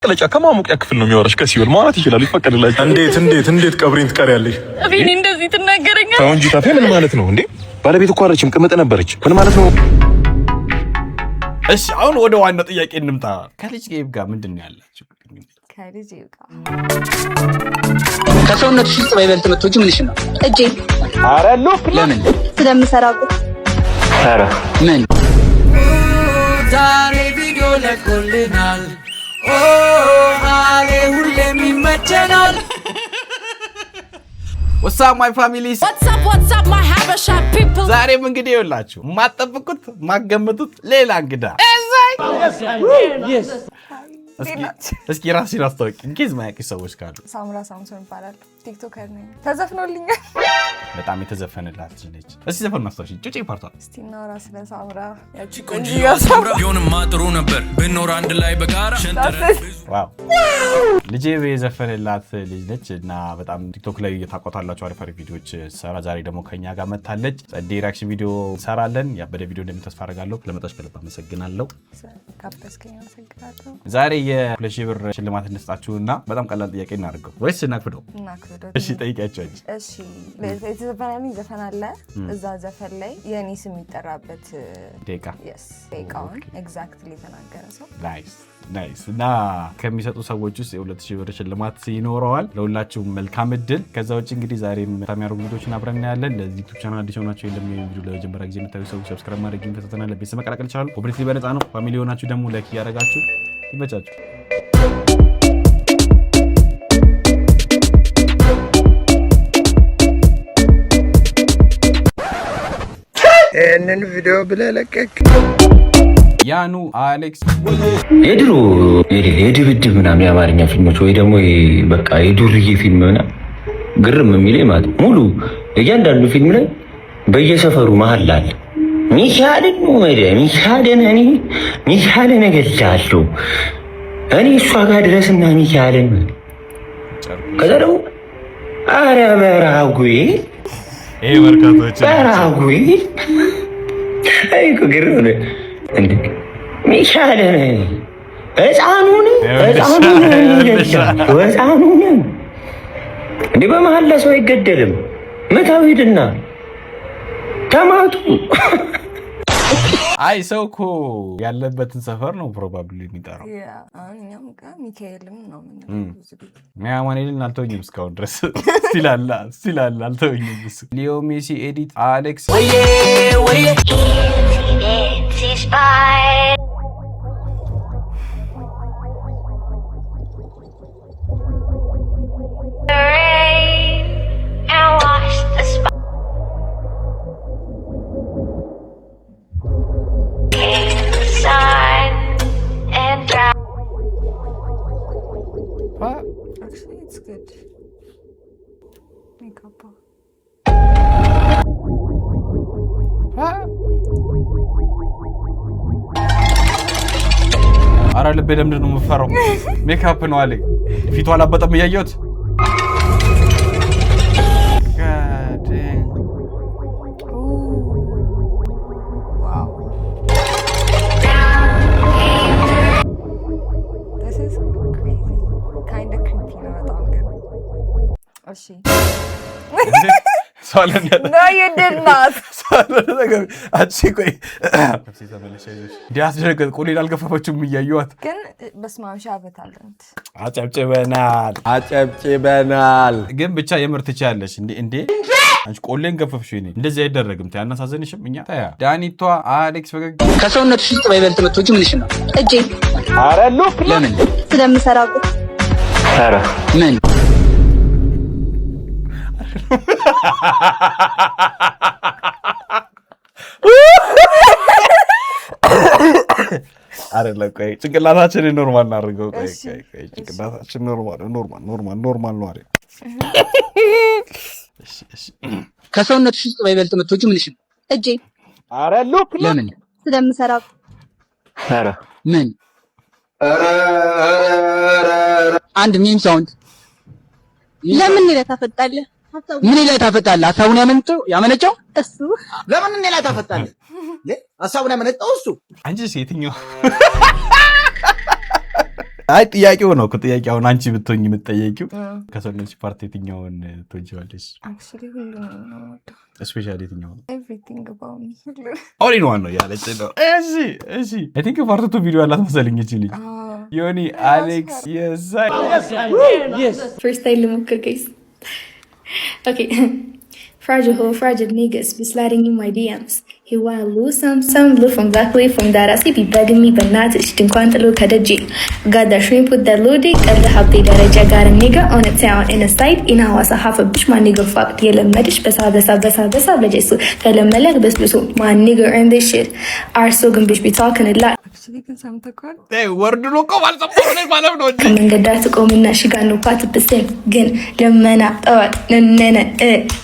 ለጫ ከማሙቂያ ክፍል ነው የሚወራሽ ከሲወል ማለት ይችላል ይፈቀድላችሁ እንዴት ቀብሪን ትቀሪያለሽ እኔ እንደዚህ ትናገረኛለህ ታው እንጂ ታፈ ምን ማለት ነው እንዴ ባለቤት እኮ አለችም ቅመጥ ነበረች ምን ማለት ነው እሺ አሁን ወደ ዋናው ጥያቄ እንምጣ ከልጅ ጋር ምንድነው ያላችሁ ከልጅ ጋር ከሰውነትሽ ውስጥ ባይበልጥ መጥቶጂ ምንሽ ነው እጄ አረ ሉክ ለምን ስለምሰራበት አረ ምን ዛሬ ቪዲዮ ለቆልናል ኦ አለ ሁሌም ይመቸናል What's up my family What's up my Habesha people ዛሬም እንግዲህ ይኸውላችሁ ማጠብቁት ማገምቱት ሌላ እንግዳ እስኪ ራስሽን አስተዋውቂ እንግዲህ ማያውቁ ሰዎች ካሉ ሳምራ ሳምሶን ይባላል ቲክቶከር ነኝ ተዘፍኖልኛል በጣም የተዘፈነላት ነች እስኪ ዘፈን ማስተዋወቂ ጩጬ ፓርቷ እስቲ እናውራ ስለ ሳምራ ያቺ ቆንጆ ቢሆንማ ጥሩ ነበር ብንኖር አንድ ላይ በጋራ ዋው ልጄ የዘፈነላት ልጅ ነች እና በጣም ቲክቶክ ላይ እየታቆታላችሁ አሪፍ ቪዲዮዎች ሰራ ዛሬ ደግሞ ከኛ ጋር መጣለች ጸዴ ሪአክሽን ቪዲዮ ሰራለን ያበደ ቪዲዮ እንደምታስፋ አደርጋለሁ ለመጣሽ ከልብ አመሰግናለሁ ካፕተስከኝ አመሰግናለሁ ዛሬ የ2,000 ብር ሽልማት እንስጣችሁና በጣም ቀላል ጥያቄ እናድርገው ወይስ እናክብደው እሺ ጠይቂያችሁ እሺ የተዘፈነልኝ ዘፈን አለ እዛ ዘፈን ላይ የኔ ስም ይጠራበት ደቂቃ ደቂቃውን ኤግዛክትሊ ተናገረ ሰው ናይስ እና ከሚሰጡ ሰዎች ውስጥ የ2,000 ብር ሽልማት ይኖረዋል ለሁላችሁም መልካም እድል ከዛ ውጭ እንግዲህ ዛሬም ታሚያሩ ቪዲዮዎችን አብረን እናያለን ለዚህ ዩቲዩብ ቻናል አዲስ ሆናችሁ እንደምን ቪዲዮ ለመጀመሪያ ጊዜ የምታዩ ሰዎች ሰብስክራይብ ማድረግ ይፈተናል ለቤተሰብ መቀላቀል ይችላሉ ኮምፕሊትሊ በነፃ ነው ፋሚሊ ሆናችሁ ደግሞ ላይክ ያደርጋችሁ ይመቻችሁ እነን ቪዲዮ ብለለቀቅ ያኑ አሌክስ የድብድብ ምናምን የአማርኛ ፊልሞች ወይ ደግሞ በቃ የዱርዬ ፊልም ምናምን ግርም የሚለኝ ማለት ሙሉ እያንዳንዱ ፊልም ላይ በየሰፈሩ መሀል አለ ሚሻልን እገድላለሁ እኔ እሷ ጋር ድረስና ሚሻልን ከዛ ደግሞ አረ በራጉይ አይኮ ግርም ነው እንዴ ሚሻልን ህፃኑን እንዴ በመሀል ለሰው አይገደልም መታው ሄድና ተማቱ አይ ሰው እኮ ያለበትን ሰፈር ነው ፕሮባብሊ የሚጠራው እኛም ጋር ሚካኤልም ነው ሚያማኔልን አልተወኝም እስካሁን ድረስ ስቲላላ አልተወኝም ሊዮ ሜሲ ኤዲት አሌክስ Actually, it's good. Makeup. አረ ልቤ ለምንድን ነው የምፈራው ሜካፕ ነው አለኝ ፊቷ አላበጠም እያየሁት She. No, you did not. ዲያስደረገ ቆሌላ አልገፋፈችም እያየኋት ግን በስማም ሻበታለንት አጨብጭበናል ግን ብቻ የምር ትችያለሽ እንዴ አንቺ ቆሌን ገፈፍሽ እኔ እንደዚህ አይደረግም ታያናሳዘንሽም እኛ ታያ ዳኒቷ አሌክስ ፈገግ ከሰውነትሽ ውስጥ ባይበልጥ መጥቶጂ ምንሽ ነው እጄ አረ ሉክ ለምን ስለምሰራበት አረ ምን አይደለም ቆይ ጭንቅላታችን ኖርማል እናድርገው ቆይ ጭንቅላታችን ኖርማል ነው አይደል እሺ ከሰውነትሽ ውስጥ ባይበልጥ መጥቶጂ ምንሽ ነው እጄ አረ ሉክ ለምን ስለምሰራበት አረ ምን አንድ ሚም ሳውንድ ለምን ይለ ታፈጣለህ ምን ይለ ታፈጣለህ ሐሳቡን ያመነጨው እሱ ለምን እኔ ላይ ታፈጣለህ ሐሳቡን ያመነጨው እሱ አንቺ ሴትኛው አይ ጥያቄው ነው እኮ ጥያቄውን አንቺ ብትሆኚ የምትጠየቂው ከሰውነትሽ ፓርት የትኛውን ትወጂዋለሽ? አክቹሊ ሁሉንም ነው የምወደው። ስፔሻሊ የትኛው? ኤቭሪቲንግ አባውት ሚ ኦል ኢን ዋን ነው ያለች ነው። እሺ አይ ቲንክ ፓርት 2 ቪዲዮ አላት መሰለኝ እቺ ልጅ ዮኒ አሌክስ የሳይ First time ልሞክር guys. Okay. Fragile niggas be sliding in my DMs. He wanna lose some blue from black way from that ass. He be begging me but not to didn't look at the G. Got that shrimp with that loading. Got the happy that I got a nigga on a town in a side. In a house, half a bitch, my nigga fucked. Yellow medish, besa, bejesu. Tell him melek, beslusu. My nigga earned this shit. Our sogan bitch be talking a lot. Actually, can some takar? Hey, word no come on, support ማለት ነው። መንገድ ዳር ትቆምና ሺ ጋር ነው ፓት ብስል ግን ደመና ጠዋት ነነነ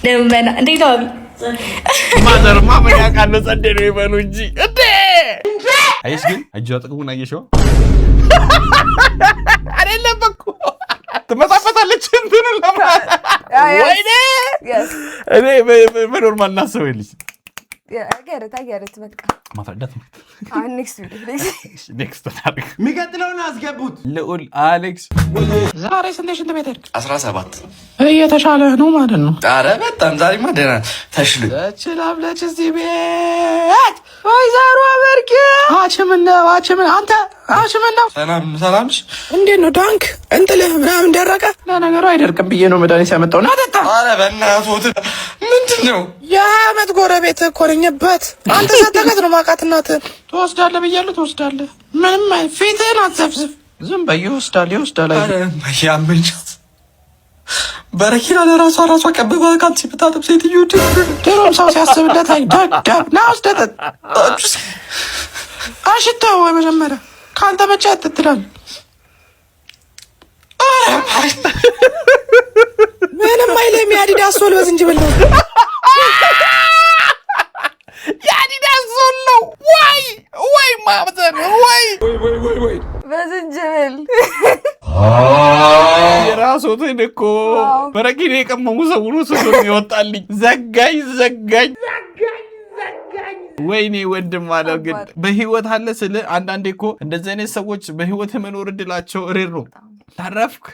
ደመና እንዴት ነው ማዘር ማመያ ካለ ጸዴ ነው ይበሉ እንጂ እንዴ አይስ ግን አጅ አጥቁና አየሽው አይደለም እኮ ተመጣጣለች እንትን ለማ ወይኔ እኔ በኖርማል እናስበልሽ I get it በቃ ማፈዳት next ታሪክ የሚቀጥለውን አስገቡት። ልዑል አሌክስ ዛሬ ስንት ሽንት ሜትር? 17 እየተሻለ ነው ማለት ነው። ኧረ በጣም ዛሬማ ደህና ተሽሉ ተችላብለች እዚህ ቤት ወይዘሮ አበርኪ አንተ አችምነው ሰላምሽ እንዴት ነው ዳንክ እንጥልህ ምናምን ደረቀ? ለነገሩ አይደርቅም ብዬ ነው መድኃኒት ያመጣው ና ጠጣ። ኧረ በእናትህ ምንድን ነው የዓመት ጎረቤት እኮ ነኝበት። አንተ ሰተከት ነው ማቃት እናትህን ትወስዳለህ ብያለሁ ትወስዳለህ። ምንም ፊትህን አትዘፍዝፍ ዝም በይ ይወስዳል። ያመኛት በረኪና ለራሷ ቀበባ ካንቺ ብታጠብ ሴትዮ ድሮም ሰው ሲያስብለት አይደግደብ ና ወስደህ አሽታው መጀመሪያ ካንተ መቼ አትትላል ምንም አይልም። የአዲዳስ ሶል በዝንጅብል ነው የአዲዳስ ሶል ነው ወይ ማምዘን ወይ በዝንጅብል የራስዎትን እኮ በረኪና የቀመሙ ሰው ነው ሰው ይወጣልኝ ዘጋኝ ወይኔ ወንድም ማለት ግን በህይወት አለ ስለ አንዳንዴ እኮ እንደዚህ አይነት ሰዎች በህይወት መኖር እድላቸው ሬር ነው። ታረፍክ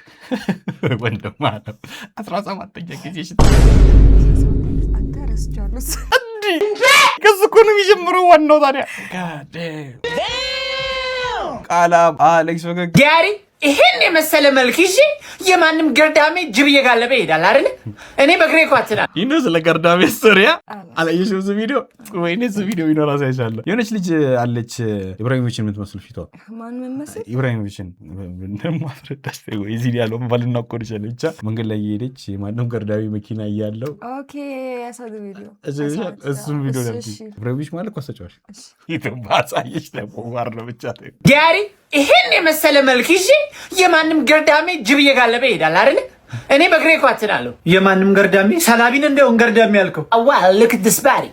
ወንድም ማለት 17ኛ ጊዜ አታረስቻለሁ እንዴ ከዚህ ነው የሚጀምረው ዋናው ታዲያ ቃላ አሌክስ ወገግ ዲያሪ ይሄን የመሰለ መልክ ይዤ የማንም ገርዳሜ ጅብ እየጋለበ ይሄዳል አይደል? እኔ በግሬ ኳትና ይሄን ስለ ገርዳሜ ስቶሪያ አላየሽው እዚህ ቪዲዮ ወይኔ እዚህ ቪዲዮ ይኖራ ሳይሻለ የሆነች ልጅ አለች ኢብራሂሞችን የምትመስል ፊቷ ማን መመስል ኢብራሂሞችን እንደማፍረዳሽ ወይ እዚህ ያለው ባልና ቆርጭ ብቻ መንገድ ላይ እየሄደች የማንም ገርዳሜ መኪና እያለው ኦኬ ያሳደ ቪዲዮ እሱም ቪዲዮ ነው ኢብራሂሞች ማለት ኳሰጫዋሽ ይተባሳየሽ ለፖዋር ነው ብቻ ዲያሪ ይሄን የመሰለ መልክ ይዤ የማንም ገርዳሜ ጅብ እየጋለበ ይሄዳል አይደል? እኔ በግሬ ኳትናለሁ የማንም ገርዳሜ ሰላቢን እንደውን ገርዳሜ ያልከው አዋል ልክ ድስባሪ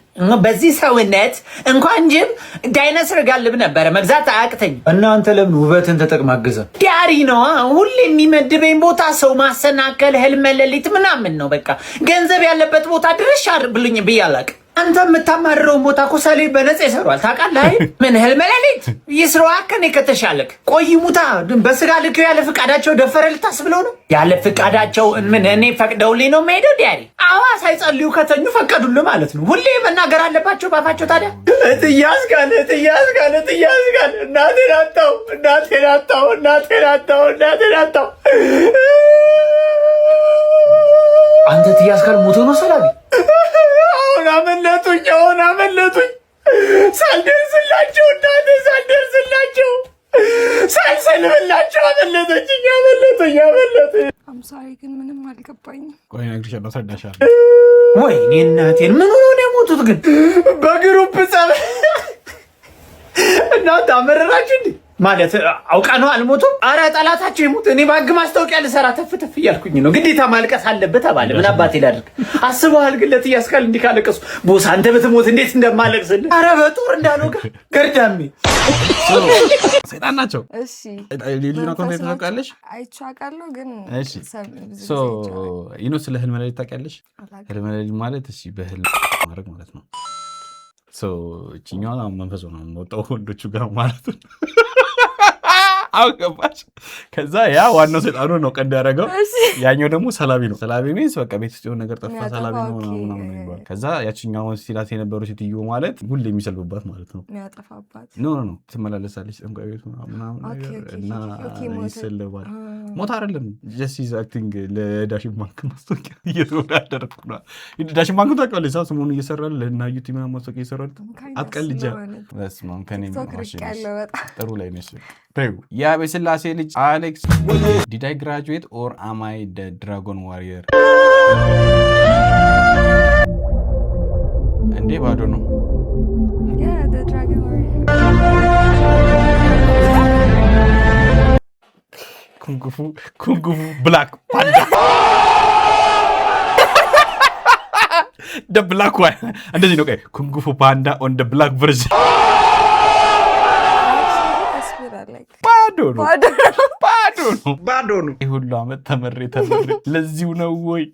በዚህ ሰውነት እንኳን ጅብ ዳይኖሰር ጋልብ ነበር መግዛት አያቅተኝ። እናንተ ለምን ውበትን ተጠቅማገዘ ዲያሪ ነው ሁሌ የሚመድበኝ ቦታ ሰው ማሰናከል ህልም ለሊት ምናምን ነው። በቃ ገንዘብ ያለበት ቦታ ድረሽ አርብልኝ ብያላቅ አንተ የምታማርረው ቦታ እኮ ሰሌ በነፃ ይሰሯል ታውቃለህ። ምን ህልም ለሊት ይስራው ከኔ ከተሻለክ ቆይ ሙታ በስጋ ልክ ያለ ፍቃዳቸው ደፈረ ልታስብለው ነው ያለ ፍቃዳቸው ምን እኔ ፈቅደውልኝ ነው የምሄደው ዲያሪ አዋ ሳይጸልዩ ከተኙ ፈቀዱልህ ማለት ነው። ሁሌ መናገር አለባቸው ባፋቸው ታዲያ እትያዝ ጋር እናቴን አጣው አንተ ትያዝ ጋር ሞቶ ነው ሰላቢ አሁን አመለጡኝ ሳልደርስላቸው ሳልሰልብላቸው አመለጠችኝ አምሳሪ ግን ምንም አልገባኝም። ቆይ ነግሬሻለሁ አስረዳሻለሁ። ወይኔ እናቴን ምን ሆነ የሞቱት ግን በግሩፕ ጸብ እናንተ አመረራችሁ እንዴ? ማለት አውቃ ነው አልሞቱም። አረ ጠላታቸው ይሙት። እኔ ባግ ማስታወቂያ ልሰራ ተፍተፍ እያልኩኝ ነው። ግዴታ ማልቀስ አለበት ተባለ። ምን አባቴ ላድርግ? አስበዋል ግን ለትያስካል እንዲህ ካለቀሱ ቦስ አንተ ብትሞት እንዴት እንደማለቅስልህ። አረ በጦር እንዳለው ገርዳሜ ሰይጣን ናቸው። እሺ ሌሊና ኮንቴንት ታውቃለሽ? አይቻቃለሁ ግን እሺ ይኖ ስለ ህልም ለሊት ታውቂያለሽ? ህልም ለሊት ማለት እሺ በህልም ማድረግ ማለት ነው። እቺኛው መንፈስ ነው ወጣው ወንዶቹ ጋር ማለት ነው። አውቀባሽ። ከዛ ያ ዋናው ሰይጣኑ ነው ቀንድ ያደረገው፣ ያኛው ደግሞ ሰላቢ ነው። ሰላቢ ሚንስ በቃ ቤት ውስጥ የሆነ ነገር ጠፋ ሰላቢ ነው ምናምን ነው የሚባለው። ከዛ ያቺኛውን ሲላት የነበረው ሴትዮ ማለት ሁሌ የሚሰልብባት ማለት ነው። የሚያጠፋባት ኖ ትመላለሳለች ጠንቋይ ቤት ምናምን ነገር እና ይሰልባል። ሞት አይደለም ጀስት ኢዝ አክቲንግ ለዳሽን ባንክ ማስታወቂያ እየተወዳደርኩ ነው። ዳሽን ባንክ ታውቂዋለሽ? ሰሞኑን እየሰራል እና ዩቲ ምናምን ማስታወቂያ ይሰራል። አትቀልጃ በስማም ከኔ ጥሩ ላይ ነሽ። የአቤስላሴ ልጅ አሌክስ ዲድ አይ ግራጁዌት ኦር አም አይ ደ ድራጎን ዋሪየር? እንዴ ባዶ ነው። ኩንጉፉ ብላክ ፓንዳ ደ ብላክ ዋን እንደዚህ ነው። ኩንጉፉ ፓንዳ ኦን ደ ብላክ ቨርዥን ባዶ ነው። ይህ ሁሉ አመት ተመሬ ለዚሁ ነው ወይ?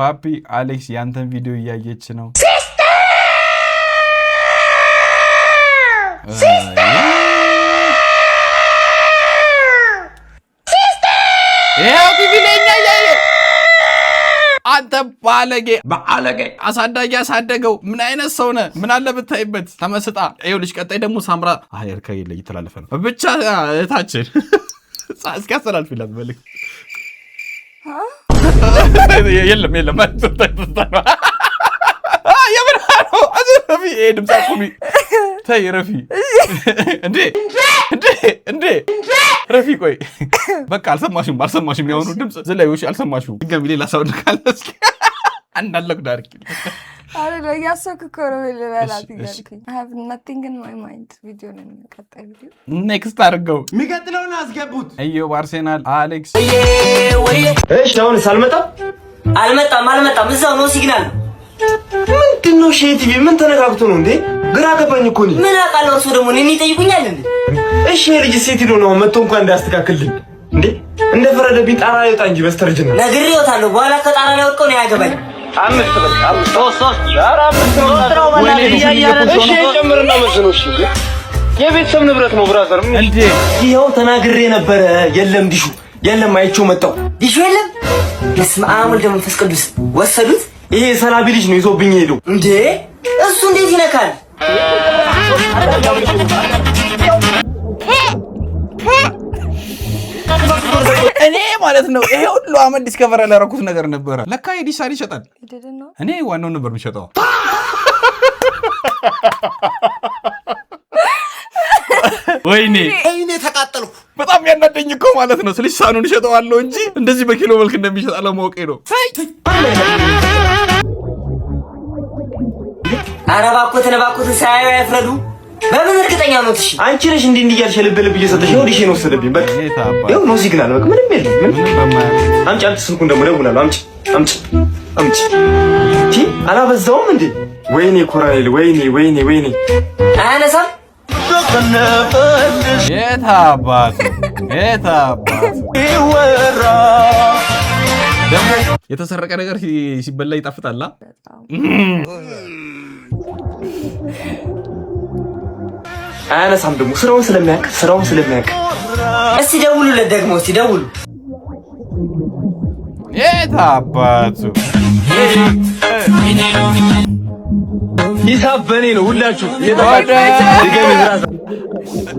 ፓፒ አሌክስ ያንተን ቪዲዮ እያየች ነው። አንተ ባለጌ አሳዳጊ ያሳደገው ምን አይነት ሰው ነህ? ምን አለ ብታይበት ተመስጣ። ይኸውልሽ ቀጣይ ደግሞ ሳምራ አየርካ ይለ እየተላለፈ ነው ብቻ እታችን እስኪ አስተላልፊላት መልክ የለም ረፊ ድምፅ አቁሚ ተይ ረፊ እንዴ ረፊ ቆይ በቃ አልሰማሽም ያሁኑ ድምፅ ዝላዮሽ አልሰማሽም ድጋሚ ሌላ ሰው ካለ እስኪ አንዳለኩ ዳርኪ አረ ያሰኩ ኮሮል በላት ይልኩኝ I have nothing in my mind ቪዲዮ ነው የሚቀጥለው ቪዲዮ ኔክስት አድርገው የሚቀጥለውን አስገቡት እዮ አርሴናል አሌክስ እሺ አሁን አልመጣም እዛው ነው ሲግናል ምንድነው ሼቲቪ ምን ተነካክቶ ነው እንዴ ግራ ገባኝ እኮ ነው ምን አቃለው እሱ ደግሞ እኔ ይጠይቁኛል እንዴ እሺ ልጅ ሴት ነው መጥቶ እንኳን እንዳስተካክልልኝ እንዴ እንደፈረደብኝ ጣራ ይወጣ እንጂ በስተርጅና ነግሬዎታለሁ በኋላ ከጣራ ላይ ወድቆ ነው ያገባኝ አምስት እሺ ጨምርና መስኖ እሺ የቤተሰብ ንብረት ነው ብራዘር እንዴ ይሄው ተናግሬ ነበረ የለም አይቼው መጣው ዲሹ የለም በስመ አብ ወልድ መንፈስ ቅዱስ ወሰዱት ይሄ ሰላቢ ልጅ ነው ይዞብኝ ሄደው እንዴ እሱ እንዴት ይነካል እኔ ማለት ነው ይሄ ሁሉ አመት ዲስከቨር ያላረኩት ነገር ነበር ለካ ዲሳሪ ይሸጣል እኔ ዋናው ነበር የሚሸጠው ወይኔ ተቃጠልኩ በጣም ያናደኝ እኮ ማለት ነው ስልሳኑን ይሸጠዋለሁ እንጂ እንደዚህ በኪሎ መልክ እንደሚሸጥ አለማወቄ ነው አረባኩት ሳያዩ አይፍረዱ በምን እርግጠኛ ነው እሺ አንቺ ነሽ እንዴ እያልሽ ልብ እየሰጠሽ ነው ዲሽ ነው ወሰደብኝ በቃ ይኸው ነው ሲግናል በቃ ምንም የለም አምጪ ስልኩን ደግሞ ደውላለሁ አምጪ ቲ አላበዛውም እንዴ ወይኔ ኮራኔል ወይኔ አነሳም የታባቱ ይወራ ደግሞ የተሰረቀ ነገር ሲበላ ይጣፍጣል አነሳም ደግሞ ስራውን ስለሚያውቅ እስቲ ደውሉለት ደግሞ እስቲ ደውሉ የታባቱ ሂሳብ በኔ ነው ሁላችሁ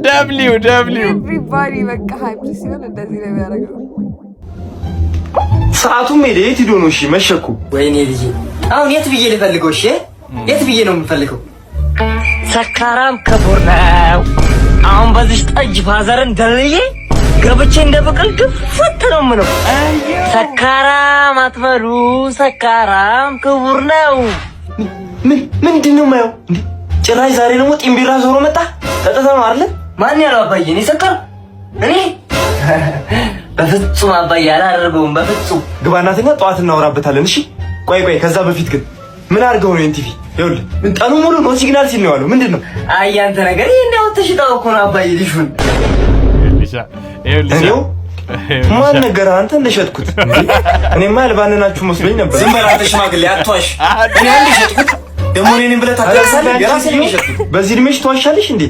ደብሊው everybody በቃ ሃይፕ ሲሆን እንደዚህ ነው የሚያደርገው ሰዓቱም ሄደ የት ሄዶ ነው እሺ መሸኩ ወይኔ ልጅ አሁን የት ብዬ ልፈልገው እሺ የት ብዬ ነው የምፈልገው ሰካራም ከቡር ነው አሁን በዚህ ጠጅ ፋዘርን ደልዬ ገብቼ እንደበቀል ግፍት ነው ምነው ሰካራም አትበሉ ሰካራም ክቡር ነው ምንድነው ማየው እንዴ ጭራሽ ዛሬ ደግሞ ጢምቢራ ዞሮ መጣ ተጠተማ አይደል ማን ያለው አባዬ እኔ ሰከር እኔ በፍጹም አባዬ አላደርገውም በፍጹም ግባናተኛ ጠዋት እናወራበታለን እሺ ቆይ ከዛ በፊት ግን ምን አድርገው ነው ኤንቲቪ ይኸውልህ ጠኑ ሙሉ ነው ሲግናል ሲል ነው ያለው ምንድነው አይ አንተ ነገር እንደው ተሽጣው እኮ ነው አባዬ ልጅሁን ይኸውልህ ማን ነገር አንተ እንደሸጥኩት እኔማ ያልባንናችሁ መስሎኝ ነበር ዝም በል አንተ ሽማግሌ አትዋሽ እኔ እንደሸጥኩት ደግሞ እኔን ብለህ ታደርሳለህ የራስህ ነው የሸጥኩት በዚህ እድሜሽ ትዋሻለሽ እንዴ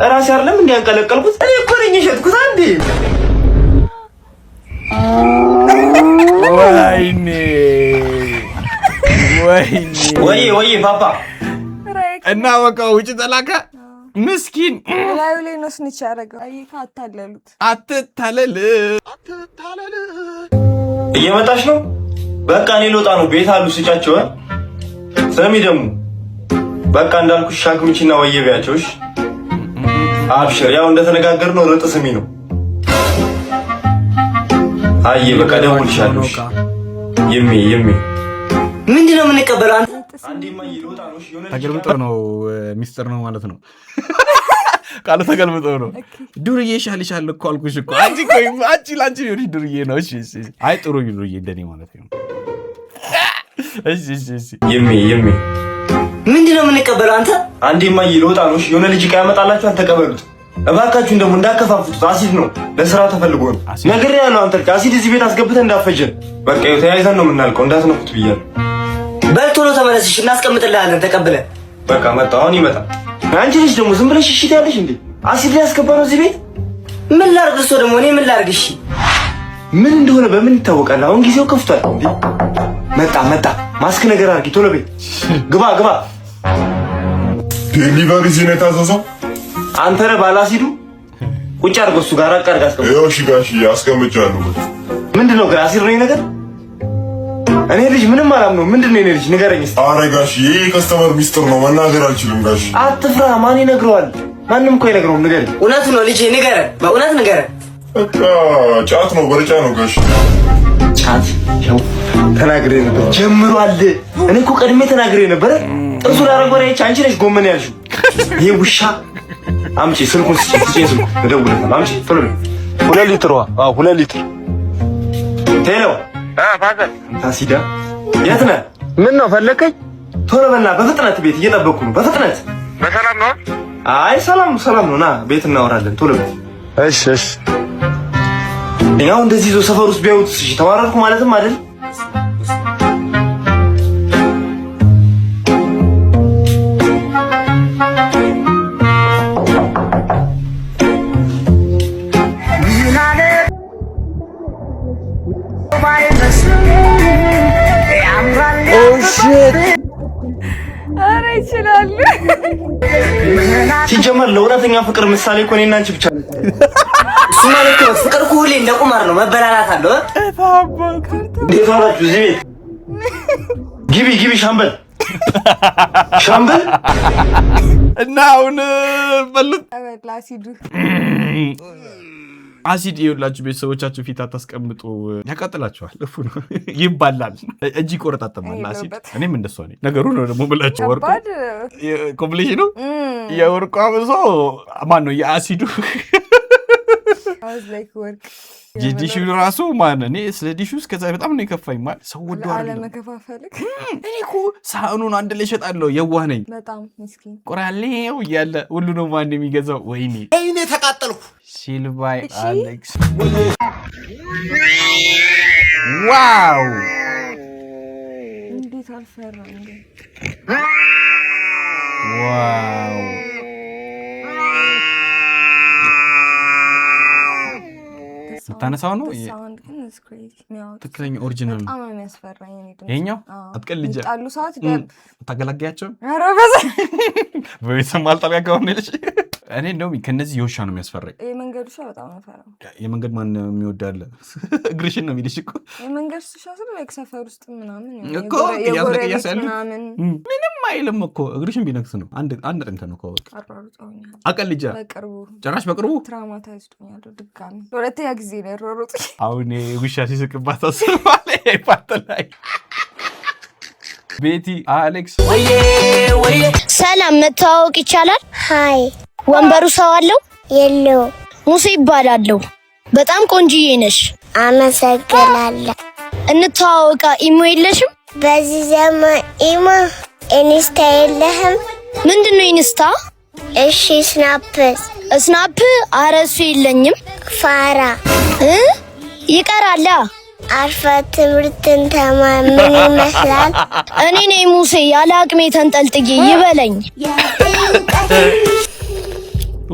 ራሴ አይደለም እንዴ ያንቀለቀልኩት? እኔ እኮ ነኝ የሸጥኩት አንዴ። ወይኔ ፓፓ እና በቃ ውጭ ተላከ። ምስኪን ላዩ ላይ ነው ስንቻ ያደረገው። አይካ አታለሉት። አትታለል። እየመጣሽ ነው? በቃ እኔ ልወጣ ነው። ቤት አሉ ስጫቸው። ስሚ ደግሞ በቃ እንዳልኩሽ ሻክምቺና ወየቢያቸውሽ። አብሽር፣ ያው እንደተነጋገርነው ርጥ ስሚ ነው። አይ በቃ ደውልሻለሁ። ይሚ ምንድነው የምንቀበለው? አንዴማ ይልወጣ ነው። ተገልብጦ ነው ሚስጥር ነው ማለት ነው። ቃሉ ተገልብጦ ነው። ዱርዬ ሻልሻል እኮ አልኩሽ እኮ። አንቺ ላንቺ ይሁን ዱርዬ ነው። እሺ አይ ጥሩ ዱርዬ እንደኔ ማለት ነው። እሺ ይሚ ምንድነው የምንቀበለው? አንተ አንዴማ ይልወጣ ነው። የሆነ ልጅ ካያመጣላችሁ አትቀበሉት እባካችሁ። ደግሞ እንዳከፋፍቱት አሲድ ነው፣ ለስራው ተፈልጎ ነው። ነገር ያለው አንተ አሲድ እዚህ ቤት አስገብተን እንዳፈጀን። በቃ ተያይዘን ነው የምናልቀው፣ እንዳትነኩት ብያለሁ። በልቶ ነው ተመለስሽ፣ እናስቀምጥልሃለን ተቀብለን። በቃ መጣ፣ አሁን ይመጣል። አንቺ ልጅ ደግሞ ዝም ብለሽ እሺ ትያለሽ እንዴ? አሲድ ላይ ያስገባ ነው እዚህ ቤት። ምን ላርግ? እሱ ደግሞ እኔ ምን ላርግ? እሺ ምን እንደሆነ በምን ይታወቃል? አሁን ጊዜው ከፍቷል እንዴ። መጣ፣ ማስክ ነገር አድርጊ፣ ቶሎ በይ። ግባ። ዴሊቨሪ ሲነ ታዘዘው አንተ ነህ ባለ አሲዱ። ቁጭ አድርገው እሱ ጋር አቃርጋ አስቀምጥ። እሺ ጋሽ አስቀምጫለሁ። ምንድነው ግን አሲድ ነው ነገር? እኔ ልጅ ምንም አላምነው። ምንድነው የኔ ልጅ ንገረኝ እስቲ። ኧረ ጋሽ ይሄ ከስተመር ሚስጥር ነው መናገር አልችልም ጋሽ። አትፍራ፣ ማን ይነግረዋል? ማንም እኮ አይነግረውም። ንገረኝ። እውነት ነው ልጅ ንገረን፣ በእውነት ንገረን። በቃ ጫት ነው በርጫ ነው ጋሽ። ጫት ነው ተናግሬ ነበር። ጀምሯል። እኔ እኮ ቀድሜ ተናግሬ ነበር። ጥርሱ ላረጎራ ይቻ አንቺ ነሽ ጎመን ያልሽው። ይሄ ውሻ አምጪ ስልኩን ስጪኝ፣ ስልኩ እደውልልሃለሁ። አምጪ ቶሎ በይ። 2 ሊትር 2 ሊትር ቴሎ ፋዘር ታሲዳ የት ነህ? ምን ነው ፈለከኝ? ቶሎ በልና በፍጥነት ቤት እየጠበቅኩ ነው። በፍጥነት በሰላም ነው? አይ ሰላም ነው። ና ቤት እናወራለን። ቶሎ በይ። እሺ ያው እንደዚህ ዞ ሰፈር ውስጥ ቢያዩት እሺ ተዋረድኩ ማለትም አይደል? ኧረ ይችላል። ሲጀመር ለእውነተኛ ፍቅር ምሳሌ እኮ እኔና አንቺ ብቻ ነን። እሱ ማለት ነው ፍቅር እኮ ሁሌ እንደ ቁማር ነው፣ መበላላት አለው። እንዴት ዋላችሁ? እዚህ ቤት ግቢ ሻምበል እና አሁን በሉት አሲድ ይኸውላችሁ፣ ቤተሰቦቻችሁ ፊት አታስቀምጡ፣ ያቃጥላችኋል። እፉ ነው ይባላል፣ እጅ ይቆረጣጠማል አሲድ። እኔም እንደሷ ነኝ። ነገሩ ነው ደግሞ ብላችሁ ወርቁ ኮምፕሊሽኑ የወርቁ አብሶ ማን ነው የአሲዱ ዲሹ ራሱ ማን እኔ ስለ ዲሹ እስከዛ በጣም ነው የከፋኝ። ማለት ሰው ወዶ አለመከፋፈልክ። እኔ እኮ ሳህኑን አንድ ላይ እሸጣለሁ። የዋህ ነኝ በጣም ምስኪን ቆራሌው እያለ ሁሉ ነው ማን የሚገዛው? ወይኔ ተቃጠልኩ። ሲልቫይ አሌክስ ዋው! እንዴት አልፈራም እንዴ! ዋው! ታነሳው ነው ትክክለኛ ኦሪጂናል ነው። በጣም የሚያስፈራኝ ነው ይሄኛው። አትቀልጃ ጣሉ ሰዓት ታገላጋያቸው። ኧረ በዛ በቤተሰብ ማልጣልጋ ሆነልሽ። እኔ እንደውም ከነዚህ የውሻ ነው የሚያስፈራኝ። የመንገድ ውሻ በጣም ነው ፈራው። የመንገድ ማን የሚወዳለ እግርሽን ነው የሚልሽ እኮ። የመንገድ ውሻ ስለ ሰፈር ውስጥ ምናምን እኮ ያስለቀያስ ያሉት ምንም አይልም እኮ እግርሽን ቢነክስ ነው። አንድ ጥንት ነው እኮ አቀልጃ። ጭራሽ በቅርቡ ትራውማታይዝድ ሆኛለሁ ድጋሚ ሁለተኛ ጊዜ ነው ያሮሮጥ። አሁን ውሻ ሲስቅባት አስባለ ይፋተላይ ቤቲ አሌክስ ሰላም መተዋወቅ ይቻላል? ሃይ ወንበሩ ሰው አለው? የለው። ሙሴ ይባላለሁ። በጣም ቆንጂዬ ነሽ። አመሰግናለሁ። እንተዋወቃ። ኢሞ የለሽም? በዚህ ዘመን ኢሞ ኢንስታ የለህም? ምንድነው ኢንስታ? እሺ ስናፕ ኧረ እሱ የለኝም። ፋራ ይቀራላ። አርፈ ትምህርትን ተማር። ምን ይመስላል? እኔ ነኝ ሙሴ ያለ አቅሜ ተንጠልጥዬ ይበለኝ።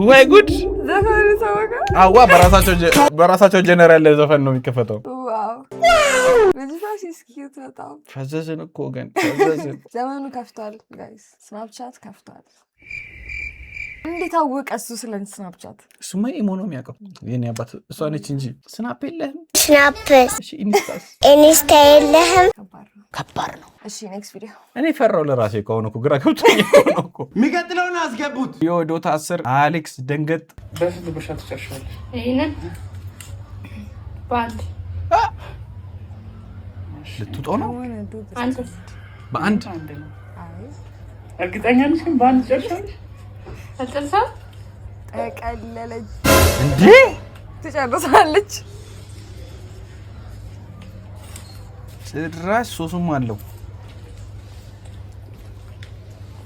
ወይ ጉድ ዘፈን ሰውጋ አዋ በራሳቸው ጀነራል ዘፈን ነው የሚከፈተው ዋው ልጅቷ ሲስኪዩት በጣም ፈዘዝን እኮ ግን ፈዘዝን ዘመኑ ከፍቷል ጋይስ ስናፕቻት ከፍቷል እንዴት አወቀ እሱ ስለ ስናፕቻት እሱማ ኢሞ ነው የሚያውቀው የኔ አባት እሷ ነች እንጂ ስናፕ የለህም ስናፕ እሺ ኢንስታ የለህም ከባድ ነው እሺ ኔክስት ቪዲዮ እኔ ፈራው ለራሴ ከሆነ እኮ ግራ ገብቶኝ ነው እኮ የሚቀጥለውን አስገቡት ዮዶታ 10 አሌክስ ደንገጥ በስንት ጉርሻ ተጨርሻለሽ ይሄንን ባንድ ልትውጦ ነው አንተ በአንድ እርግጠኛ ነሽ በአንድ ጨርሻለሽ ተጨርሳ ተቀለለች እንዴ ትጨርሳለች ጭራሽ ሶስም አለው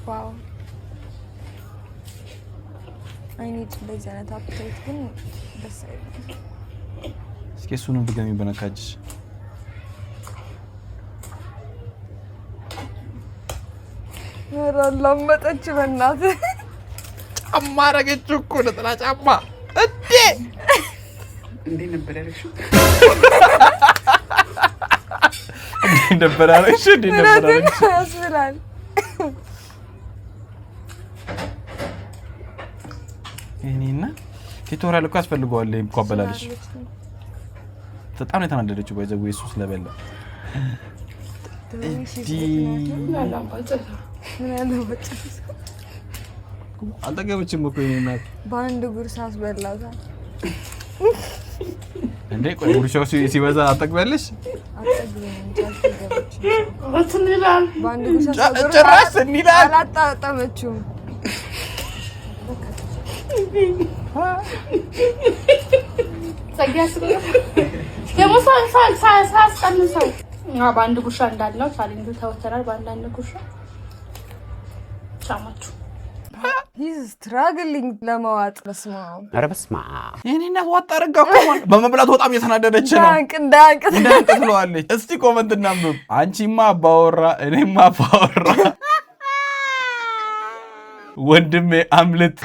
ዋው አይኔት በዘነት አፕዴት ግን ደስ አይልም እስኪ እሱንም ድገሚ በነካጅሽ ለመጠች በእናት ጫማ አረገችው እኮ ነጠላ ጫማ እንዴ ነበር ያለሽው ያስብላል እኔና ቲቶሪያል እኮ ያስፈልገዋል እኮ አበላልሽ በጣም ነው የተናደደችው ባይዘው እሱ ስለበላ አልጠገበችም እኮ እናት በአንድ ጉርስ አስበላታ እንዴ ቆይ ጉርሻው ሲበዛ አጠግበልሽ አትንላል በአንድ ጉርስ ጭራሽ እንይላል አላጣጣመችው ሰጋስ ደግሞ ሳስቀንሰው በአንድ ጉርሻ እንዳለው ቻሌንጁ ተወተራል በአንድ ጉርሻ ቻማቹ he's struggling ለማዋጥ በስማው ኧረ በስማው የኔና ዋጣ አረጋው በመብላት በጣም የተናደደች ነው እንዳንቅ ትለዋለች እስቲ ኮሜንት እናንብብ አንቺማ አባወራ እኔማ አባወራ ወንድሜ አምልጥ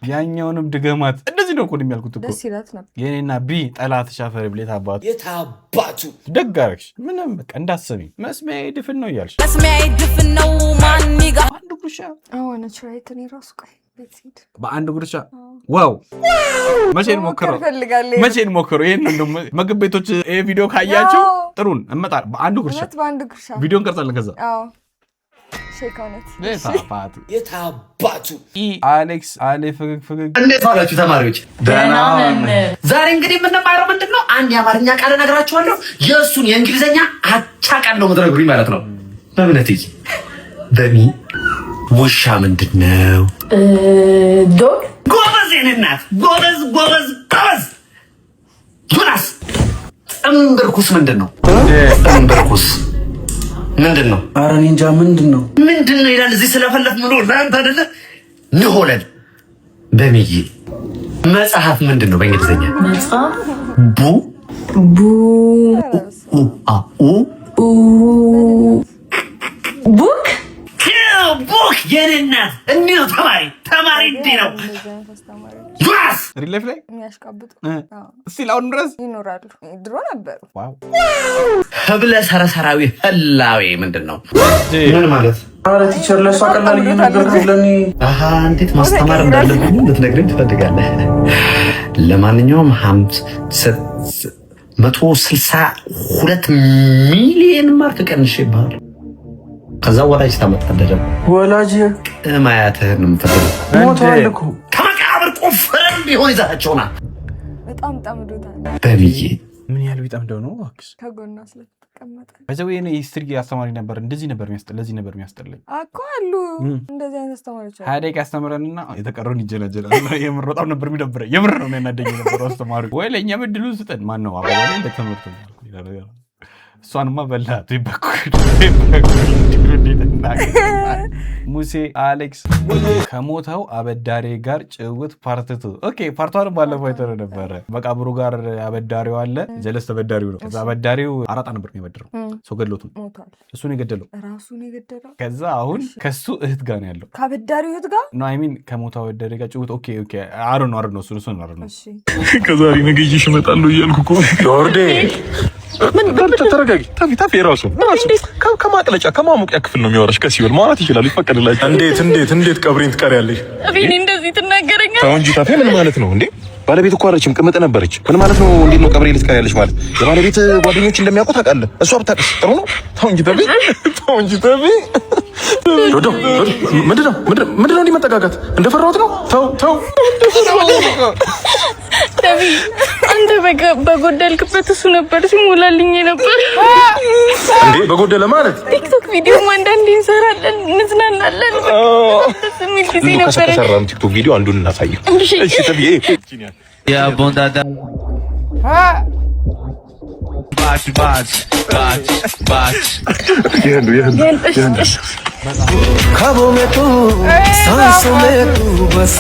ያኛውንም ድገማት እንደዚህ ነው እኮ የሚያልኩት እኮ ደስ ይላት ነበር የኔና ቢ ጠላት ሻፈር ብሌት አባቱ የታባቱ ደግ አደረግሽ ምንም በቃ እንዳሰሚ መስሚያዬ ድፍን ነው እያልሽ መስሚያዬ ድፍን ነው ማንጋ አንድ ጉርሻ አሁን ትራይት ነው ራሱ ቆይ ቤትሲድ በአንድ ጉርሻ ዋው መቼን ሞክረው ይሄን ነው ምግብ ቤቶች ይሄ ቪዲዮ ካያችሁ ጥሩን እንመጣ በአንድ ጉርሻ ቪዲዮን ቀርጻለን ከዛ አዎ ሼካውነት የታባቱ አሌክስ አሌ ፍግግ እንዴት ዋላችሁ ተማሪዎች ደህና ዛሬ እንግዲህ የምንማረው ምንድነው አንድ የአማርኛ ቃል እነግራችኋለሁ የእሱን የእንግሊዘኛ አቻ ቃል ነው የምትነግሩኝ ማለት ነው በእምነትዬ በሚ ውሻ ምንድነው ዶግ ጎበዝ የኔ እናት ጎበዝ ዮናስ ጥንብርኩስ ምንድነው ጥንብርኩስ ምንድነው ኧረ እኔ እንጃ ምንድነው ይላል እዚህ ስለፈለፍ ምኖ ላንተ አይደለ ንሆለን በሚዬ መጽሐፍ ምንድነው በእንግሊዘኛ መጽሐፍ ቡክ የኔናት እንዲህ ነው ተማሪ እንዲህ ነው ዩራስ ሪሌፍ ላይ የሚያሽቃብጡ እስቲ አሁን ድረስ ይኖራሉ ድሮ ነበሩ ዋው ህብለ ሰረሰራዊ ህላዌ ምንድነው ምን ማለት አረ ቲቸር ለሷ ቀላል እየነገርኩት ለኔ እንዴት ማስተማር እንዳለብኝ ልትነግረኝ ትፈልጋለህ ለማንኛውም 162 ሚሊዮን ማርክ ቀንሼ ይባላል ከዛ ወላጅ ታመጣለህ ወላጅ ማያትህን ነው የምትፈልገው ሞቷል እኮ ከመቃብር ቆፍረን ቢሆን ይዛቸውና በጣም ጠምዶታል በሚዬ ምን ያህል ቢጠምደው ነው እባክሽ ከጎና ስለተቀመጠ በዛው የኔ ሂስትሪ አስተማሪ ነበር እንደዚህ ነበር የሚያስጠላኝ አኮ አሉ እንደዚህ አይነት አስተማሪዎች አሉ ሀያ ደቂቃ ያስተምረንና የተቀረውን ይጀላጀላል የምር በጣም ነበር የሚደብረኝ የምር ነው የሚያናደኝ ነበር አስተማሪ ወይ ለእኛ ምድሉን ስጠን ማን ነው አባባሌ እንደተመርቶ እሷንማ በላት ይበኩ ሙሴ አሌክስ ከሞተው አበዳሪ ጋር ጭውት ፓርትቱ ኦኬ ፓርቷን ባለፈው አይተነው ነበረ። መቃብሩ ጋር አበዳሪው አለ ጀለስ ተበዳሪው ነው። ከዛ አበዳሪው አራጣ ነበር የሚበድረው ሰው ገድሎት ነው እሱን የገደለው ራሱን የገደለው። ከዛ አሁን ከሱ እህት ጋር ነው ያለው ከአበዳሪው እህት ጋር ነው አይሚን ከሞተው አበዳሪ ጋር ጭውት ኦኬ አሮ ነው እሱን ነው እሺ ከዛሬ ነገ ይዤሽ እመጣለሁ እያልኩ እኮ ሎርዴ ምን ተረጋጊ ታፊ ራሱ ከማቅለጫ ከማሞቂያ ክፍል ነው የሚወራሽ ከሲወል ማለት ይችላል ይፈቀድላችሁ እንዴት ቀብሬን ትቀሪያለሽ እኔ እንደዚህ ትናገረኛለህ ተው እንጂ ታፊ ምን ማለት ነው እንዴ ባለቤት እኮ አረችም ቅምጥ ነበረች ምን ማለት ነው እንዴት ነው ቀብሬ ልትቀሪያለሽ ማለት የባለቤት ጓደኞች እንደሚያውቁ ታውቃለህ እሷ ብታውቅስ ጥሩ ነው ተው እንጂ ታፊ ዶዶ ምንድነው እንዲመጠጋጋት እንደፈራሁት ነው ተው ተቢ አንተ በጎደልክበት እሱ ነበር ሲሞላልኝ ነበር እንዴ በጎደለ ማለት ቲክቶክ ቪዲዮ አንዳንዴ እንሰራለን እንዝናናለን ስሚል ጊዜ ነበር ከሰራን ቲክቶክ ቪዲዮ አንዱን እናሳየው እሺ ተቢ ያ ቦንዳዳ ባች ካቦ ሜቱ ሳንሶ ሜቱ በስ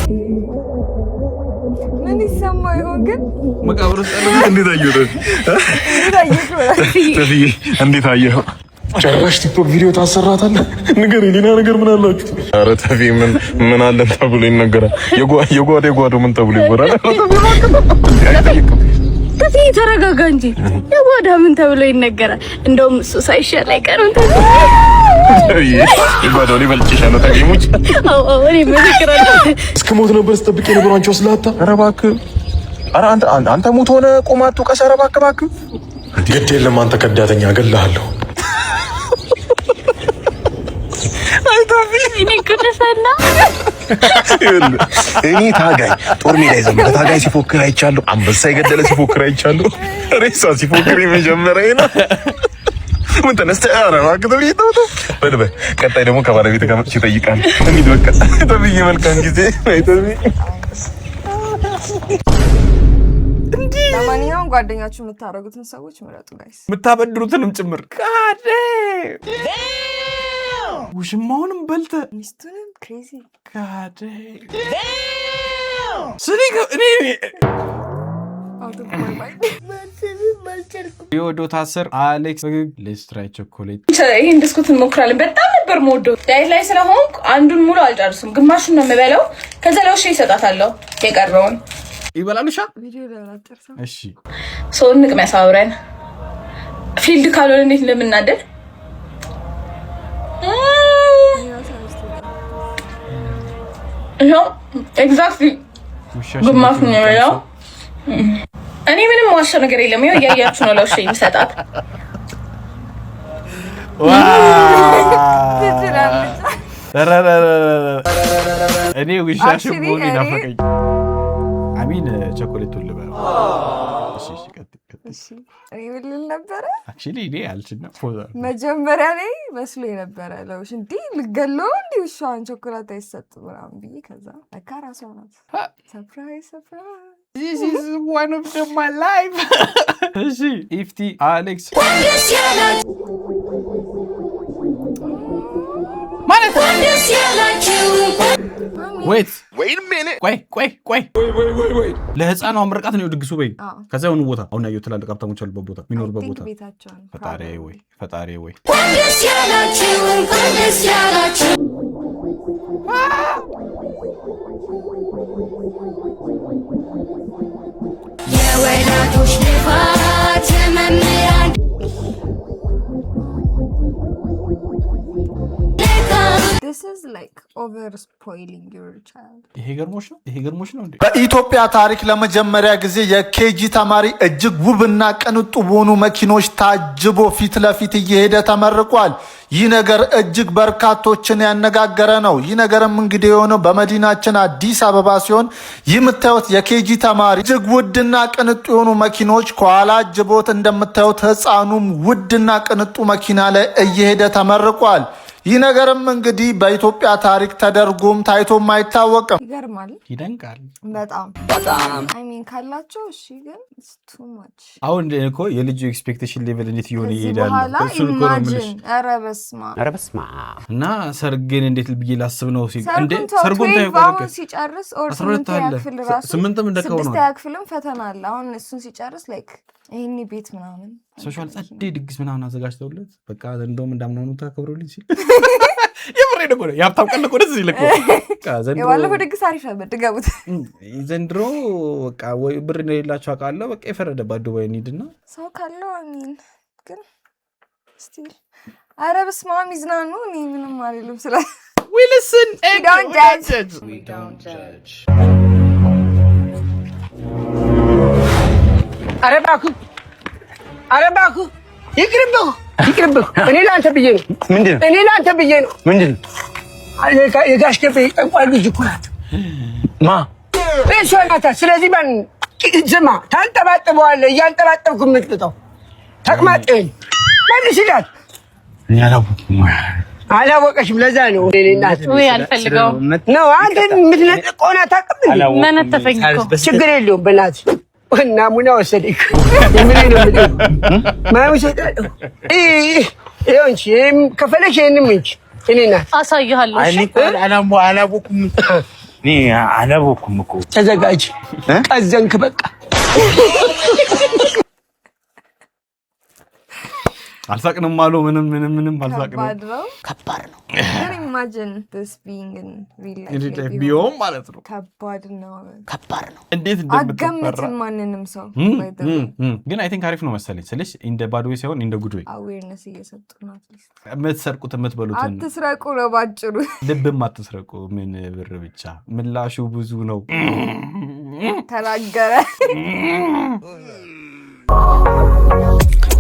ምን ይሰማው ይሆን ግን መቃብሩ እንዴት አየሁ እንዴት አየሁ ጭራሽ ቲክቶክ ቪዲዮ ታሰራታለህ ንገር ሌላ ነገር ምን አላችሁ ኧረ ተፊ ምን አለ ተብሎ ይነገራል የጓዶ ምን ተብሎ ይወራል ተፊ ተረጋጋ እንጂ የጓዳ ምን ተብሎ ይነገራል እንደውም እሱ ሳይሻል አይቀርም የጓዶ ሊበልጭሽ ነው ታገሙች እኔ መዝክራለሁ እስከሞት ነበር ስጠብቅ የነበረው አንቺ ወስላታ ኧረ እባክህ ኧረ አንተ ሙት ሆነ ቆማቱ ቀሰረ እባክህ ግድ የለም አንተ ከዳተኛ እገልሃለሁ እኔ ኩደሰና እኔ ታጋይ ጦር ሜዳ ይዘምር ታጋይ ሲፎክር አይቻለሁ አንበሳ የገደለ ሲፎክር አይቻለሁ ሬሳ ሲፎክር የመጀመሪያ ነው ምን ተነስተህ ኧረ እባክህ በልበ ቀጣይ ደግሞ ከባለቤት ጋር መጥቼ እጠይቃለሁ እንሂድ በቃ ተብዬ መልካም ጊዜ ለማንኛውም ጓደኛችሁ የምታረጉትን ሰዎች ምረጡ ጋይስ የምታበድሩትንም ጭምር ካዴ ውሽማውንም በልተ ሚስቱንም ክሬዚ ካዴ ስኒ እኔ የወዶ ታስር አሌክስ ሌስትራይ ቾኮሌት ይሄን ብስኩት እንሞክራለን በጣም ነበር የምወደው ዳይት ላይ ስለሆንኩ አንዱን ሙሉ አልጨርስም ግማሹን ነው የምበላው ከዛ ለውሽ ይሰጣታለሁ የቀረውን ይበላሉሻ ቪዲዮ ለራጨርሰው እሺ ሶ እንቅመስ አብረን ፊልድ ካልሆነ እንዴት እንደምናደድ ነው ኤግዛክትሊ ግማሽ ነው ያለው እኔ ምንም ዋሻ ነገር የለም ይሄ ያያችሁ ነው ለውሽ ይሰጣት እኔ ውሻሽ ሞኒ ናፈቀኝ አሚን ቸኮሌት ልበለው እሺ እኔ ልል ነበር አክቹሊ እኔ አልችልም መጀመሪያ ላይ መስሎ የነበረ ለውሽ እንዴ ልገለው እንዴ ውሻን ቸኮሌት አይሰጥ ምናምን ብዬ ከዛ ለካ ራሷ ናት ሰርፕራይዝ this is one of my life እሺ ኢፍቲ አሌክስ ማለት wait a minute ቆይ ለህፃኗ ምርቃት ነው ድግሱ በይ ከዛ የሆነ ቦታ አሁን ያየው ትላልቅ ሀብታሞች ያሉበት ቦታ የሚኖርበት ቦታ ፈጣሪ ወይ የወላጆች ልፋት የመምህራን This is like over spoiling your child. ይሄ ገርሞሽ ነው እንዴ? በኢትዮጵያ ታሪክ ለመጀመሪያ ጊዜ የኬጂ ተማሪ እጅግ ውብና ቅንጡ በሆኑ መኪኖች ታጅቦ ፊት ለፊት እየሄደ ተመርቋል። ይህ ነገር እጅግ በርካቶችን ያነጋገረ ነው። ይህ ነገርም እንግዲህ የሆነው በመዲናችን አዲስ አበባ ሲሆን ይህ የምታዩት የኬጂ ተማሪ እጅግ ውድና ቅንጡ የሆኑ መኪኖች ከኋላ አጅቦት እንደምታዩት ህፃኑም ውድና ቅንጡ መኪና ላይ እየሄደ ተመርቋል። ይህ ነገርም እንግዲህ በኢትዮጵያ ታሪክ ተደርጎም ታይቶም አይታወቅም። ይገርማል፣ ይደንቃል በጣም አይ ሚን ካላቸው እሺ፣ ግን too much አሁን እኮ የልጁ ኤክስፔክቴሽን ሌቨል እንዴት ይሆን ይሄዳል እሱ እኮ ነው የምልሽ። ኧረ በስመ አብ እና ሰርግን እንዴት ልብዬ ላስብ ነው እንዴ? ሰርጉን ታይቆ ሲጨርስ ኦር 8 ያክፍል ራሱ 8 እንደከው ነው 6 ያክፍልም ፈተና አለ። አሁን እሱን ሲጨርስ ላይክ ይሄኔ ቤት ምናምን ሶሻል ጸዴ ድግስ ምናምን አዘጋጅተውለት በቃ እንደውም እንዳምናኑ ተከብሮልኝ ሲል የምሬ ነው ነው ያብታው ቀን እኮ ደስ ይልኩ ዘንድሮ የባለፈው ድግስ አሪፍ ነበር። ድጋቡት ዘንድሮ በቃ ወይ ብር እንደሌላቸው አውቃለሁ። በቃ የፈረደባት ዱባይ እንሂድና ሰው ካለው አሚን ግን ስቲል ኧረ በስመ አብ ይዝናኑ። እኔ ምንም አይደለም ስለ we listen and we don't judge ኧረ እባክህ ይቅርብህ እኔ ላንተ ብዬ ነው። ምንድን ነው የጋሽ ገቤ ጠንቋይ ልጅ እኮ ናት። እሷ ናት። ስለዚህ ስማ ታንጠባጥበዋለህ፣ እያንጠባጠብኩ የምትጥጠው ተቅማጥህን መልስላት። አላወቀሽም፣ ለዛ ነው እኔ እናት አልፈልገውም ነው አንተ የምትነጥቀውና ታውቅም። ችግር የለውም በእናትህ ናሙና ወሰደኝ። ምን ነው ማሙ ሰጣው እንጂ ከፈለሽ የንም እንጂ እኔ ናት አሳይሃለሁ። አላወኩም እኮ ተዘጋጅ። ቀዘንክ በቃ አልሳቅንም አሉ ምንም አልሳቅንም። ከባድ ነው። ግን ኢማጂን this being in real life ቢሆን ማለት ነው። ከባድ ነው። እንዴት እንደምትፈራ አገምትም ማንንም ሰው ግን አይ ቲንክ አሪፍ ነው መሰለኝ። ስለዚህ እንደ ባድ ዌይ ሳይሆን እንደ ጉድ ዌይ አዌርነስ እየሰጡ ነው። የምትሰርቁት የምትበሉትን አትስረቁ ነው ባጭሩ። ልብም አትስረቁ። ምን ብር ብቻ ምላሹ ብዙ ነው። ተናገረ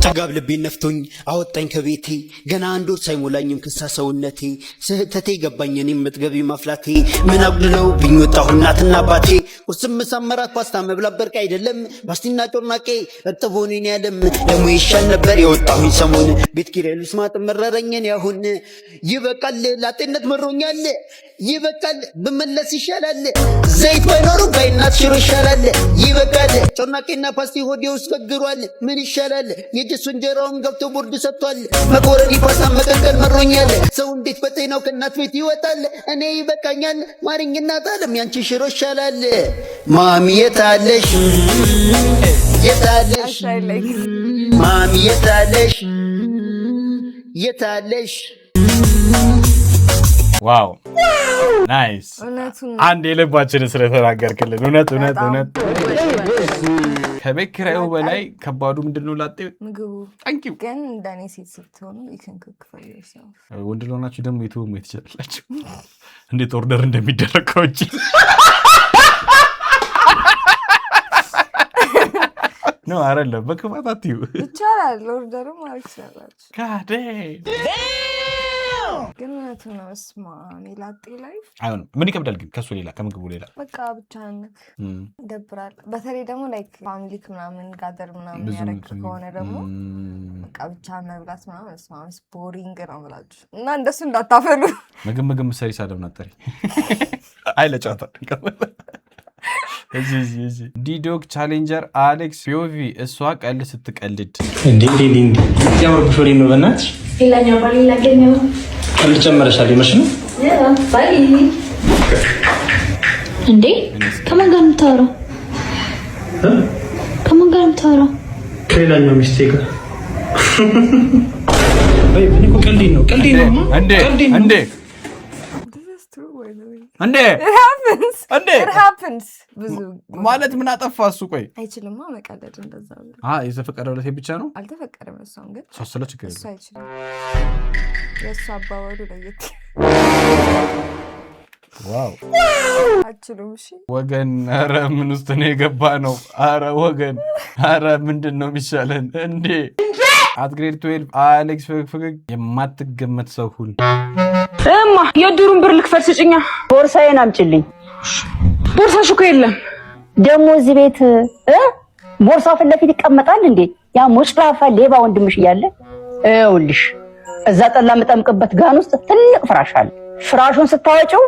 ጠጋብ ልቤን ነፍቶኝ አወጣኝ ከቤቴ ገና አንድ ወር ሳይሞላኝም ክሳ ሰውነቴ ስህተቴ ገባኝ እኔም መጥገቤ ማፍላቴ ምን አጉድለው ብኝ ወጣሁ እናትና አባቴ ቁርስም ሳመራት ፓስታ መብላት በርቅ አይደለም ፓስቲና ጮርናቄ እጥቦኔን ያለም ደሞ ይሻል ነበር የወጣሁኝ ሰሞን ቤት ኪራይ ልስማጥ መረረኝን ያሁን ይበቃል ላጤነት መሮኛል ይበቃል ብመለስ ይሻላል ዘይት ባይኖሩ ባይናት ሽሮ ይሻላል ይበቃል ጮርናቄና ፓስቲ ሆዴ ውስጥ ፈግሯል ምን ይሻላል የጀሱ እንጀራውን ገብቶ ቦርድ ሰጥቷል መኮረኒ ፓስታ መቀቀል መሮኛል ሰው እንዴት በጤናው ከእናት ቤት ይወጣል እኔ ይበቃኛል ማሪኝና ጣለም ያንቺ ሽሮ ይሻላል ማሚ የታለሽ ማሚ የታለሽ ዋው ናይስ አንድ የልባችንን ስለተናገርክልን እውነት ከቤት ኪራዩ በላይ ከባዱ ምንድነው? ላጤ ምግቡ ታንኪው ግን እንደኔ ሴት ስትሆኑ ይከንከክፋል ይርሳው ወንድ ለሆናችሁ ደግሞ የቱ ሞት ይችላልላችሁ እንዴት ኦርደር እንደሚደረገው እንጂ ነው አይደለም በክፋት አትዩ ይቻላል ኦርደሩ ማለት ይችላል ካዴ ግን እውነቱ ነው። እስማ ላጤ ላይፍ አይሆንም። ምን ይከብዳል ግን ከሱ ሌላ ከምግቡ ሌላ በቃ ብቻህን ይደብራል። በተለይ ደግሞ ላይክ ፋሚሊ ምናምን ጋደር ምናምን ያረክ ከሆነ ደግሞ በቃ ብቻህን መብላት ምናምን እስማስ ቦሪንግ ነው ብላችሁ እና እንደሱ እንዳታፈሉ። ምግብ ምሰሪ ሳደብ ናጠሪ አይለጫታ እዚህ ዲዶክ ቻሌንጀር አሌክስ ፒኦቪ እሷ ቀልድ ስትቀልድ እንዴ ያምር ብሾሪ ነው በእናትሽ ሌላኛው ባሊ ላገኘው ቀልድ ጨመረሻል ይመሽ ነው ባሊ እንዴ ከማን ጋር የምታወራው ከሌላኛው ሚስቴ ጋር ወይ ምን እኮ ቀልድ ነው እንዴ it happens ብዙ ማለት ምን አጠፋ እሱ? ቆይ አይችልማ መቀለድ እንደዛ ነው። የተፈቀደው ለሴት ብቻ ነው? አልተፈቀደም። እሷም ግን ሶስለ ችግር እሱ አይችልም። የእሱ አባወሩ ለየት ዋው አችሉም። እሺ ወገን፣ ኧረ ምን ውስጥ ነው የገባ ነው? ኧረ ወገን፣ ኧረ ምንድን ነው የሚሻለን እንዴ? አት ግሬድ 12 አሌክስ ፈገግ የማትገመት ሰው ሁን። እማ የድሩን ብር ልክፈል ስጭኛ። ቦርሳዬን አምጪልኝ። ቦርሳሽ እኮ የለም። ደሞ እዚህ ቤት ቦርሳው ፊት ለፊት ይቀመጣል እንዴ? ያ ሞጭላፋ ሌባ ወንድምሽ እያለ ይኸውልሽ እዛ ጠላ የምጠምቅበት ጋን ውስጥ ትልቅ ፍራሽ አለ። ፍራሹን ስታወጪው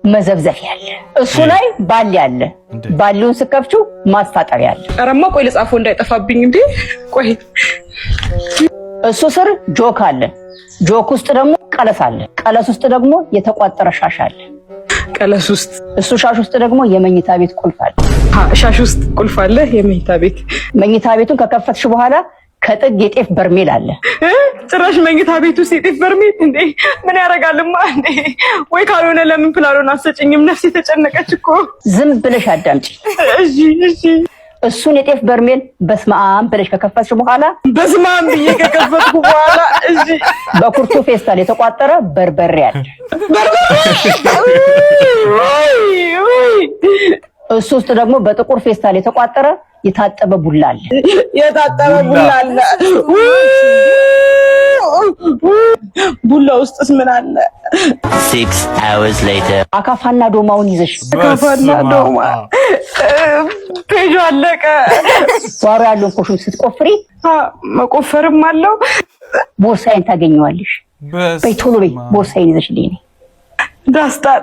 መዘብዘፊያ አለ። እሱ ላይ ባሊ አለ። ባሊውን ስከፍቺው ማስታጠቢያ አለ። አረማ ቆይ ለጻፈው እንዳይጠፋብኝ እንዴ ቆይ እሱ ስር ጆክ አለ። ጆክ ውስጥ ደግሞ ቀለስ አለ። ቀለስ ውስጥ ደግሞ የተቋጠረ ሻሽ አለ። ቀለስ ውስጥ እሱ ሻሽ ውስጥ ደግሞ የመኝታ ቤት ቁልፍ አለ። ሻሽ ውስጥ ቁልፍ አለ። የመኝታ ቤት መኝታ ቤቱን ከከፈትሽ በኋላ ከጥግ የጤፍ በርሜል አለ። ጭራሽ መኝታ ቤት ውስጥ የጤፍ በርሜል እንዴ! ምን ያደርጋልማ እንዴ! ወይ ካልሆነ ለምን ፕላኑን አሰጭኝም? ነፍስ የተጨነቀች እኮ። ዝም ብለሽ አዳምጪ። እሺ እሺ። እሱን የጤፍ በርሜል በስማም ብለሽ ከከፈትሽ በኋላ በስማም ብዬ ከከፈትኩ በኋላ እሺ፣ በኩርቱ ፌስታል የተቋጠረ በርበሬ አለ። እሱ ውስጥ ደግሞ በጥቁር ፌስታል የተቋጠረ የታጠበ ቡላ አለ። የታጠበ ቡላ አለ። ቡላ ውስጥስ ምን አለ? 6 hours later አካፋና ዶማውን ይዘሽ አካፋና ዶማ ፔጆ አለቀ። ጓሮ ያለውን ኮሹን ስትቆፍሪ መቆፈርም አለው። ቦርሳዬን ታገኘዋለሽ። በይ ቶሎ በይ ቦርሳዬን ይዘሽልኝ። ዳስጣል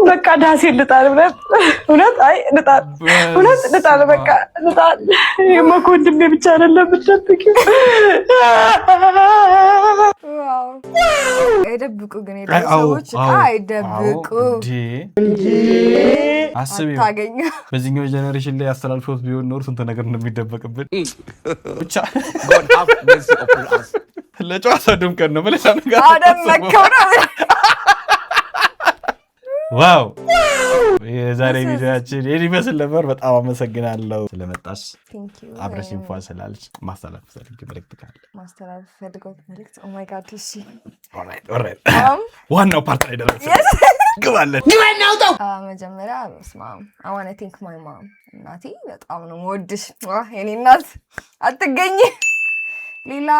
በቃ ዳሴ ልጣል። እውነት አይ ልጣል፣ እውነት ልጣል፣ በቃ ልጣል። የማኮንድሜ ብቻ አይደለም ብትጠብቂው። አይደብቁ ግን ሰዎች አይደብቁ እንጂ አስቢው። በዚህኛው ጀነሬሽን ላይ አስተላልፎት ቢሆን ኖር ስንት ነገር እንደሚደበቅብን ብቻ ለጨዋታ ድምቀት ነው ብለሽ ነገር አደመከው ነው። ዋው የዛሬ ቪዲዮአችን ይሄን ይመስል ነበር። በጣም አመሰግናለሁ ስለመጣሽ፣ አብረሽኝ ፏ ስላልሽ። ማስተላለፍ መልእክት ካለ ማስተላለፍ ፈልገው መልእክት? ኦ ማይ ጋድ እሺ፣ ኦልራይት ዋናው ፓርት ላይ ደረሰ። ግባለን መጀመሪያ ስማም I want to thank my mom እናቴ በጣም ነው የምወድሽ። የኔ እናት አትገኝ። ሌላ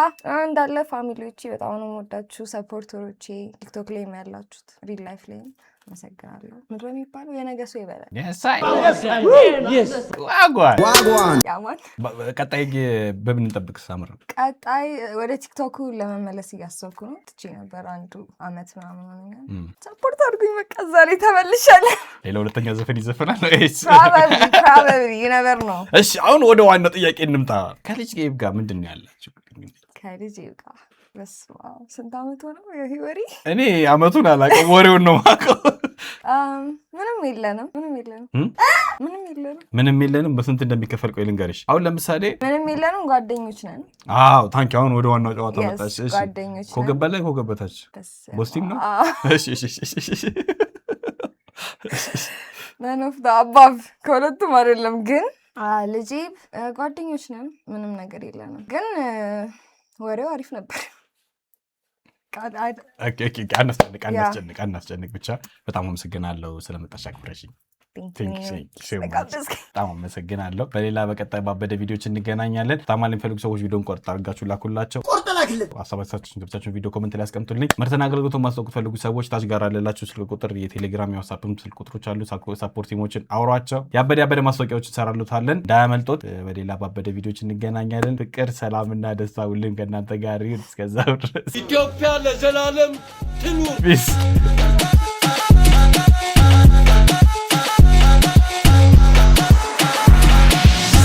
እንዳለ ፋሚሊዎቼ በጣም ነው የምወዳችሁ። ሰፖርተሮቼ ቲክቶክ ላይ ያላችሁት ሪል ላይፍ ላይ መሰግናለሁ። ምንድነው የሚባለው? የነገ ሰው ይበላል። ዋጓን ቀጣይ በምን እንጠብቅ? ሳምራ ቀጣይ ወደ ቲክቶኩ ለመመለስ እያሰብኩ ነው። ትቼ ነበር አንዱ አመት ምናምን ሆነኛል። ሰፖርት አድርጉኝ። በቃ ዛሬ ተመልሻለሁ። ሌላ ሁለተኛ ዘፈን ይዘፈናል ነው ፕሮባብሊ ይነበር ነው። እሺ አሁን ወደ ዋናው ጥያቄ እንምጣ። ከልጅ ጌብ ጋር ምንድን ነው ያላችሁ? ከልጅ ጌብ ጋር ስንት አመት ሆነው? ይሄ ወሬ እኔ አመቱን አላውቅም፣ ወሬውን ነው የማውቀው። ምንም የለንም። ምንም የለንም። በስንት እንደሚከፈል ቆይ ልንገርሽ። አሁን ለምሳሌ ምንም የለንም፣ ጓደኞች ነን። አዎ ታንኪ። አሁን ወደ ዋናው ጨዋታ መጣች። እሺ ጓደኞች ነን። ኮገብ በላይ ኮገብ በታች ቦስቲም ነው። እሺ ነን ኦፍ ዘ አባቭ ከሁለቱም አይደለም። ግን ልጄ ጓደኞች ነን። ምንም ነገር የለንም። ግን ወሬው አሪፍ ነበር። አናስጨንቅ ብቻ። በጣም አመሰግናለሁ ስለመጣሽ አክብረሽኝ። በጣም አመሰግናለሁ። በሌላ በቀጣይ ባበደ ቪዲዮች እንገናኛለን። ታማኝ የሚፈልጉ ሰዎች ቪዲዮን ቆርጥ አድርጋችሁ ላኩላቸው። ሀሳባችሁን ገብታችሁ ቪዲዮ ኮመንት ላይ አስቀምጡልኝ። ምርትና አገልግሎቱን ማስታወቅ ፈልጉ ሰዎች ታች ጋር አለላችሁ ስልክ ቁጥር፣ የቴሌግራም የዋትስአፕም ስልክ ቁጥሮች አሉ። ሳፖርት ቲሞችን አውሯቸው። ያበደ ማስታወቂያዎች እንሰራሉታለን፣ እንዳያመልጦት። በሌላ ባበደ ቪዲዮች እንገናኛለን። ፍቅር፣ ሰላምና ደስታ ሁሌም ከእናንተ ጋር ይሁን። እስከዛው ድረስ ኢትዮጵያ ለዘላለም ትኑር።